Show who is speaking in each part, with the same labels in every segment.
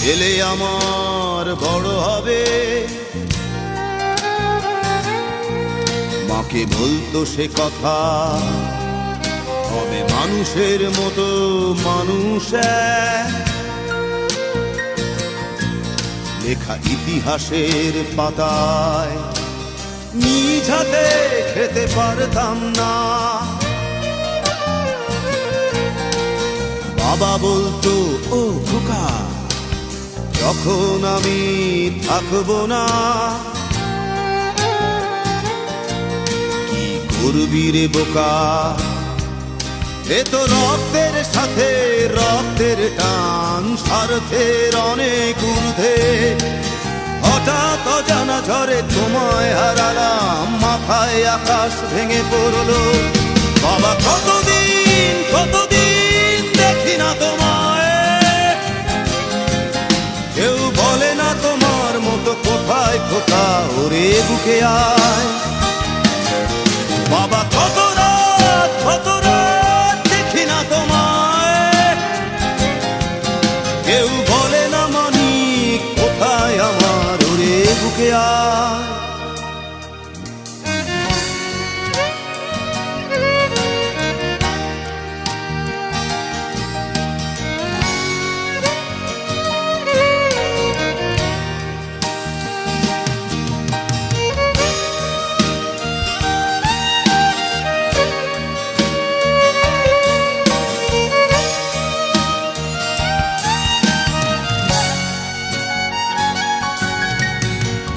Speaker 1: ছেলে আমার বড় হবে, মাকে বলতো সে কথা, হবে মানুষের মতো মানুষ। লেখা ইতিহাসের পাতায় নিজ হাতে খেতে পারতাম না। বাবা বলতো, ও খোকা, যখন আমি থাকবো না, কি করবি রে বোকা, এ তো রক্তের সাথে রক্তের টান, স্বার্থের অনেক ঊর্ধ্বে। হঠাৎ অজানা ঝড়ে তোমায় হারালাম, মাথায় আকাশ ভেঙে পড়লো। বাবা কতদিন কতদিন দেখি না তোমায়, কেউ বলে না তোমার মতো কোথায় খোকা, ওরে বুকে আয়। বাবা কত রাত দেখি না তোমায়, কেউ বলে না মানিক কোথায় আমার, ওরে বুকে আয়।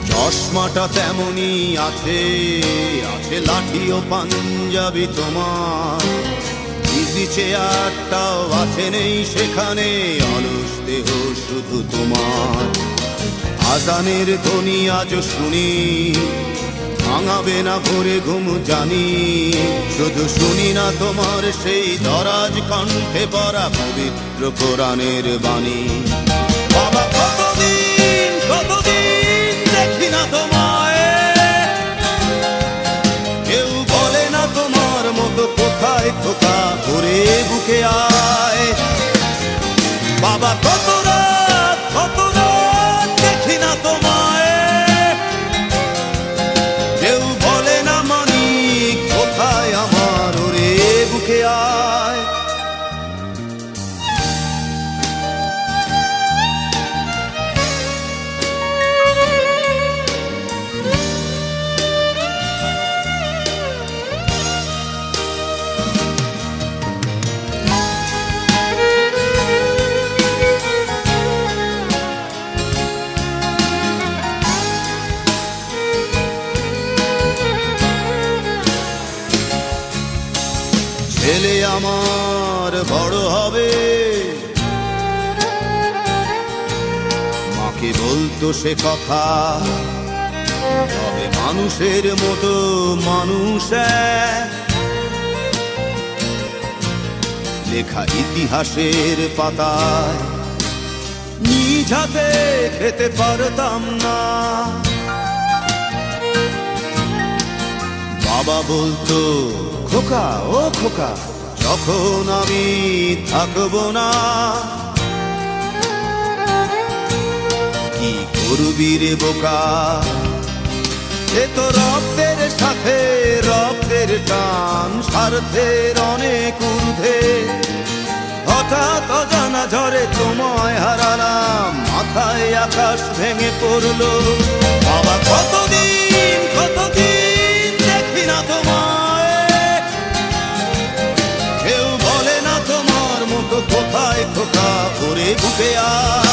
Speaker 1: চশমাটা তেমনি আছে, আছে লাঠি ও পাঞ্জাবি তোমার, ইজি চেয়ারটাও আছে নেই সেখানে, অলস দেহ শুধু তোমার। আজানের ধ্বনি আজ শুনি, ভাঙাবে না ভোরে ঘুম জানি, শুধু শুনি না তোমার সেই দরাজ কণ্ঠে পড়া পবিত্র কোরআনের বাণী। বাবা কতদিন কতদিন দেখি না তোমায়, কেউ বলে না তোমার মতো কোথায় খোকা, ওরে বুকে আয়। বাবা কত রাত দেখি না তোমায়, কেউ বলে না মানিক কোথায় আমার, ওরে বুকে আয়। ছেলে আমার বড় হবে, মাকে বলতো সে কথা, হবে মানুষের মতো মানুষ। লেখা ইতিহাসের পাতায় নিজ হাতে খেতে পারতাম না। বাবা বলতো, খোকা ও খোকা, যখন আমি থাকবো না, কি করবি রে বোকা, এ তো রক্তের সাথে রক্তের টান, স্বার্থের অনেক ঊর্ধ্বে। হঠাৎ অজানা ঝড়ে তোমায় হারালাম, মাথায় আকাশ ভেঙে পড়লো। বাবা কতদিন কতদিন দেখি না তোমায়, কেউ বলে না তোমার মতো কোথায় খোকা, ওরে বুকে আয়।